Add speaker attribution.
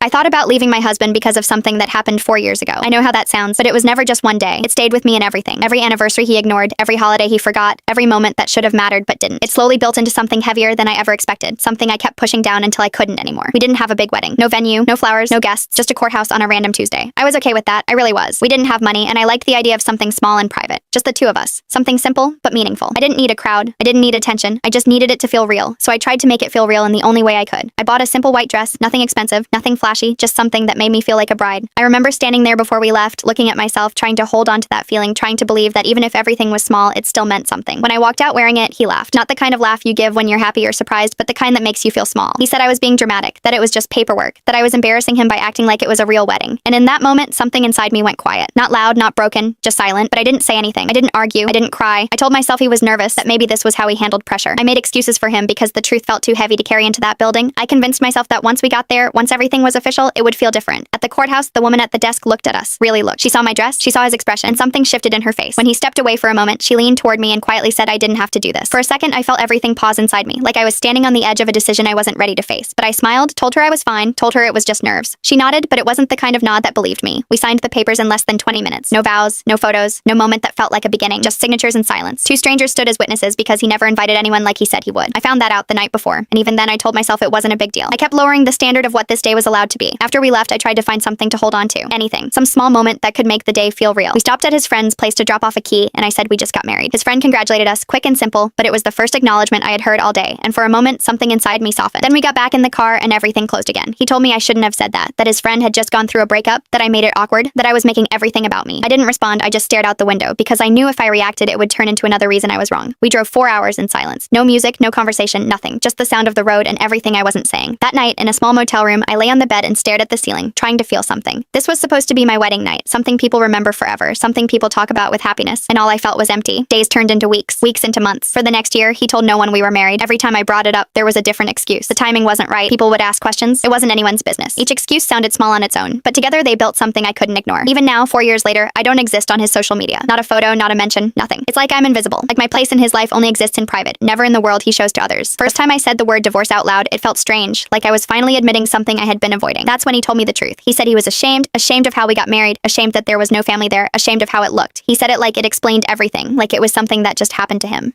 Speaker 1: I thought about leaving my husband because of something that happened 4 years ago. I know how that sounds, but it was never just one day. It stayed with me in everything. Every anniversary he ignored, every holiday he forgot, every moment that should have mattered but didn't. It slowly built into something heavier than I ever expected, something I kept pushing down until I couldn't anymore. We didn't have a big wedding. No venue, no flowers, no guests, just a courthouse on a random Tuesday. I was okay with that. I really was. We didn't have money, and I liked the idea of something small and private. Just the two of us. Something simple, but meaningful. I didn't need a crowd. I didn't need attention. I just needed it to feel real. So I tried to make it feel real in the only way I could. I bought a simple white dress, nothing expensive, nothing flashy, just something that made me feel like a bride. I remember standing there before we left, looking at myself, trying to hold on to that feeling, trying to believe that even if everything was small, it still meant something. When I walked out wearing it, he laughed. Not the kind of laugh you give when you're happy or surprised, but the kind that makes you feel small. He said I was being dramatic, that it was just paperwork, that I was embarrassing him by acting like it was a real wedding. And in that moment, something inside me went quiet. Not loud, not broken, just silent, but I didn't say anything. I didn't argue. I didn't cry. I told myself he was nervous, that maybe this was how he handled pressure. I made excuses for him because the truth felt too heavy to carry into that building. I convinced myself that once we got there, once everything was official, it would feel different. At the courthouse, the woman at the desk looked at us. Really looked. She saw my dress, she saw his expression, and something shifted in her face. When he stepped away for a moment, she leaned toward me and quietly said I didn't have to do this. For a second, I felt everything pause inside me, like I was standing on the edge of a decision I wasn't ready to face. But I smiled, told her I was fine, told her it was just nerves. She nodded, but it wasn't the kind of nod that believed me. We signed the papers in less than 20 minutes. No vows, no photos, no moment that felt like a beginning, just signatures and silence. Two strangers stood as witnesses because he never invited anyone like he said he would. I found that out the night before, and even then I told myself it wasn't a big deal. I kept lowering the standard of what this day was allowed to be. After we left, I tried to find something to hold on to. Anything. Some small moment that could make the day feel real. We stopped at his friend's place to drop off a key, and I said we just got married. His friend congratulated us, quick and simple, but it was the first acknowledgement I had heard all day, and for a moment, something inside me softened. Then we got back in the car, and everything closed again. He told me I shouldn't have said that his friend had just gone through a breakup, that I made it awkward, that I was making everything about me. I didn't respond, I just stared out the window, because I knew if I reacted, it would turn into another reason I was wrong. We drove 4 hours in silence. No music, no conversation, nothing. Just the sound of the road and everything I wasn't saying. That night, in a small motel room, I lay on the bed and stared at the ceiling, trying to feel something. This was supposed to be my wedding night, something people remember forever, something people talk about with happiness, and all I felt was empty. Days turned into weeks, weeks into months. For the next year, he told no one we were married. Every time I brought it up, there was a different excuse. The timing wasn't right. People would ask questions. It wasn't anyone's business. Each excuse sounded small on its own, but together they built something I couldn't ignore. Even now, 4 years later, I don't exist on his social media. Not a photo, not a mention, nothing. It's like I'm invisible. Like my place in his life only exists in private, never in the world he shows to others. First time I said the word divorce out loud, it felt strange, like I was finally admitting something I had been avoiding. That's when he told me the truth. He said he was ashamed of how we got married, ashamed that there was no family there, ashamed of how it looked. He said it like it explained everything, like it was something that just happened to him.